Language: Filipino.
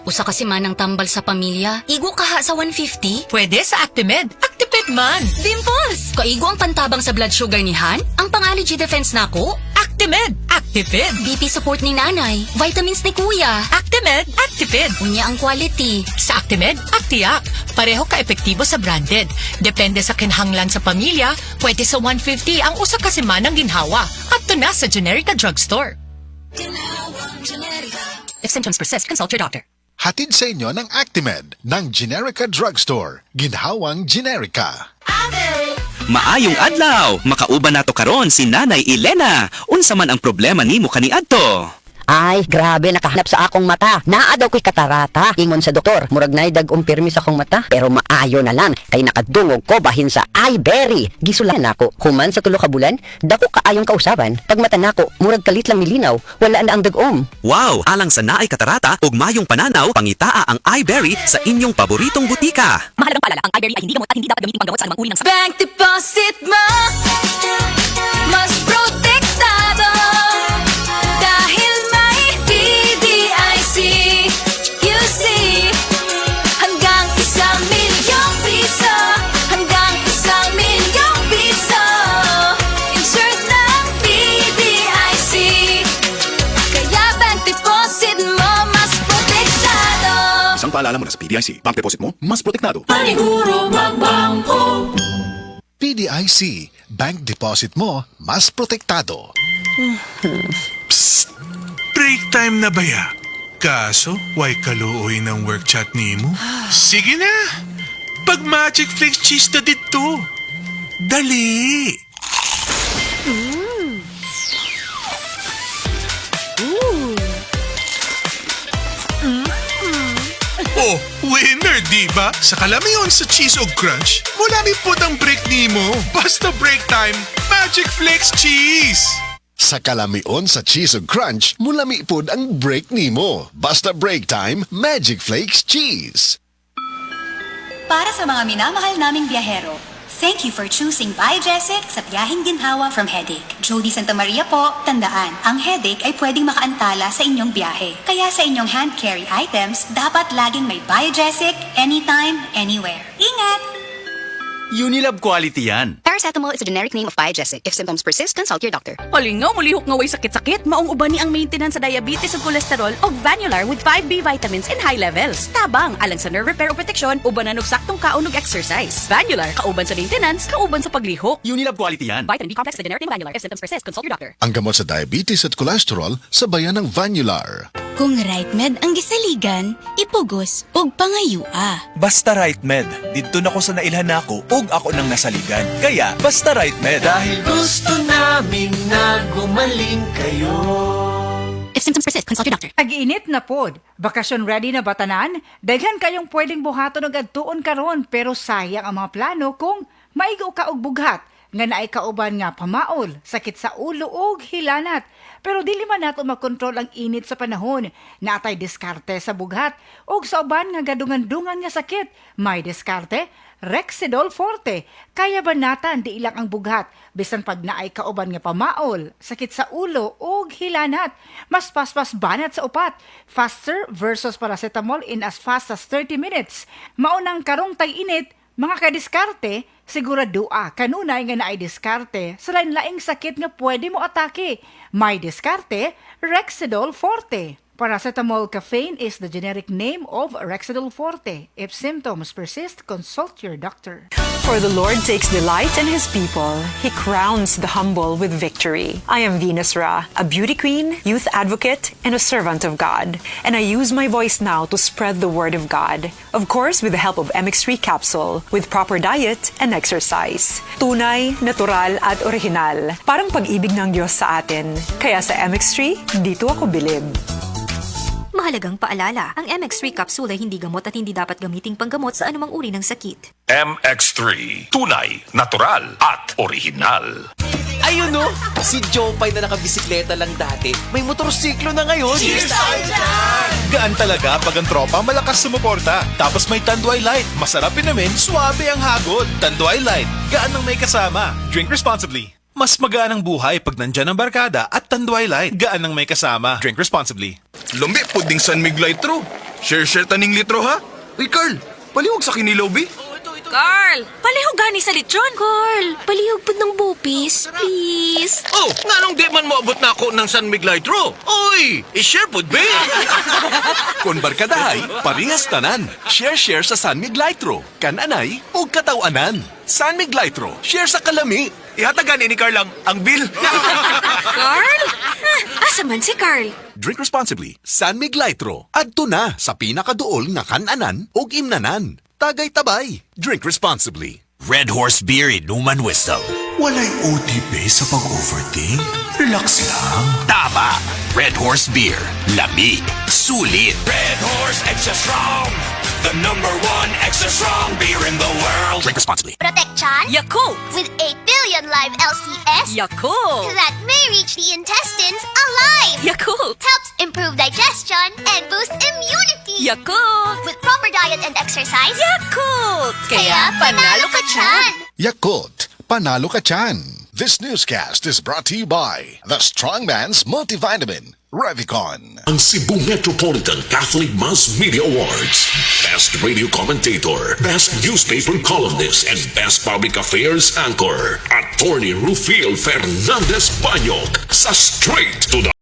Usa kasi manang tambal sa pamilya. Igo kaha sa 150? Pwede sa Actimed. Actipid man. Dimples! Kaigo ang pantabang sa blood sugar ni Han? Ang pang-allergy defense nako? Actimed. Actipid. BP support ni nanay. Vitamins ni kuya. Actimed. Actipid. Unya ang quality. Sa Actimed, Actiac. Pareho ka-epektibo sa branded. Depende sa kinahanglan sa pamilya, pwede sa 150 ang usa ka semanang ginhawa. At to na sa Generica Drugstore. If symptoms persist, consult your doctor. Hatid sa inyo ng Actimed ng Generica Drugstore. Ginhawang Generica. Maayong adlaw, makauban nato karon si Nanay Elena. Unsa man ang problema nimo kaniadto? Ay, grabe, nakahanap sa akong mata. Naa daw ko'y katarata. Ingon sa doktor, murag na'y dag-umpirmi sa akong mata. Pero maayo na lang, kay nakadungog ko bahin sa iBerry. Gisulan ako, human sa tulo ka bulan, dako kaayong kausaban. Pag mata nako, murag kalit lang milinaw, wala na ang dag-om. Wow, alang sa naay katarata ug mayong pananaw, pangitaa ang iBerry sa inyong paboritong butika. Mahalagang paalala, ang iBerry ay hindi gamot at hindi dapat gamitin panggamot sa anumang uri ng sakit. Bank deposit mo mas protektado dahil may PDIC. You see, hanggang 1,000,000 piso, hanggang 1,000,000 piso, insured ng PDIC. Kaya bank deposit mo mas protektado. Isang paalala muna sa PDIC. Bank deposit mo, mas protektado. Paniguro magbangko. PDIC. Bank deposit mo, mas protektado. Break time na ba ya? Kaso, why kaluoy ng work chat ni mo? Sige na! Pag Magic Flakes cheese na dito. Dali! Oh, winner, diba? Sa kalamiyon sa cheese o crunch, mulami po ang break ni mo. Basta break time, Magic Flakes cheese! Sa kalamion sa Cheese ug Crunch, mulami pod ang break nimo. Basta break time, Magic Flakes Cheese. Para sa mga minamahal naming biyahero, thank you for choosing Biogesic sa biyaheng ginhawa from headache. Jody Santa Maria po, tandaan, ang headache ay pwedeng makaantala sa inyong biyahe. Kaya sa inyong hand carry items, dapat laging may Biogesic anytime, anywhere. Ingat! Unilab quality yan. Paracetamol is a generic name of Biogesic. If symptoms persist, consult your doctor. Palingaw, mulihok nga way sakit-sakit. Maong uban ni ang maintenance sa diabetes ug kolesterol og Vanular with 5B vitamins in high levels. Tabang, alang sa nerve repair o protection, ubanan og saktong kaon ug exercise. Vanular, kauban sa maintenance, kauban sa paglihok. Unilab quality yan. Vitamin B complex is a generic name of Vanular. If symptoms persist, consult your doctor. Ang gamot sa diabetes at cholesterol, sabayan ng Vanular. Kung right med ang gisaligan, ipugos ug pangayua. Basta right med. Dito na ko sa nailhan nako ug ako nang nasaligan. Kaya basta right med. Dahil gusto namin na gumaling kayo. If symptoms persist, consult your doctor. Ag-init na pod. Bakasyon ready na batanan? Daghan kayong pwedeng buhaton og adtuon karon pero sayang ang mga plano kung maigo ka og bughat nga naay kauban nga pamaol, sakit sa ulo ug hilanat. Pero dili man nato makontrol ang init sa panahon. Natay diskarte sa bughat ug sa uban nga gadungan-dungan nga sakit. May diskarte, Rexidol Forte. Kaya banatan di ilang ang bughat bisan pag naay kauban nga pamaol, sakit sa ulo ug hilanat. Mas paspas banat sa upat. Faster versus paracetamol in as fast as 30 minutes. Maunang karong tay-init, mga kadiskarte, siguradua kanunay nga naay diskarte sa lain-laing sakit nga pwede mo atake. May diskarte, Rexidol Forte. Paracetamol caffeine is the generic name of Rexidol Forte. If symptoms persist, consult your doctor. For the Lord takes delight in His people. He crowns the humble with victory. I am Venus Ra, a beauty queen, youth advocate, and a servant of God. And I use my voice now to spread the word of God. Of course, with the help of MX3 capsule, with proper diet and exercise. Tunay, natural, at original. Parang pag-ibig ng Diyos sa atin. Kaya sa MX3, dito ako bilib. Mahalagang paalala, ang MX3 capsule ay hindi gamot at hindi dapat gamiting panggamot sa anumang uri ng sakit. MX3, tunay, natural, at original. Ayun no, si Jopay na nakabisikleta lang dati, may motorsiklo na ngayon. Cheers tayo dyan! Gaan talaga pag ang tropa malakas sumuporta. Tapos may Tanduay Light, masarap namin, suwabe ang hagod. Tanduay Light, gaan ng may kasama. Drink responsibly. Mas magaan ang buhay pag nandyan ang barkada at Tanduay Light, gaan ng may kasama. Drink responsibly. Lumbi puding San Mig Litro. Share taning litro ha. Uy Carl, paliwag sa kinilaw bi. Carl, palihog gani sa lechon. Carl, palihog po ng bupis, please. Oh, nga nung di man moabot na ako ng San Mig Litro. Oy, i-share po ba? Kon barkadahay, parehas tanan. Share sa San Mig Litro. Kananay o katawanan. San Mig Litro, share sa kalami. Ihatagan ni Carl ang bill. Carl? Asa man si Carl? Drink responsibly. San Mig Litro. Adto na sa pinakaduol nga kananan o imnanan. Tagay tabay. Drink responsibly. Red Horse Beer Inuman Wisdom. Walay OTP sa pag-overthink. Relax lang. Tama. Red Horse Beer. Lamig. Sulit. Red Horse Extra Strong. The #1 extra strong beer in the world. Drink responsibly. Protection. Yakult. With 8 billion live LCS. Yakult. That may reach the intestines alive. Yakult. Helps improve digestion and boost immunity. Yakult. With proper diet and exercise. Yakult. Kaya panalo ka dyan. Yakult, panalo ka dyan. This newscast is brought to you by the Strongman's Multivitamin, Revicon. Ang Cebu Metropolitan Catholic Mass Media Awards. Best Radio Commentator, Best Newspaper Columnist, and Best Public Affairs Anchor. Attorney Rufiel Fernandez Banyok sa Straight to the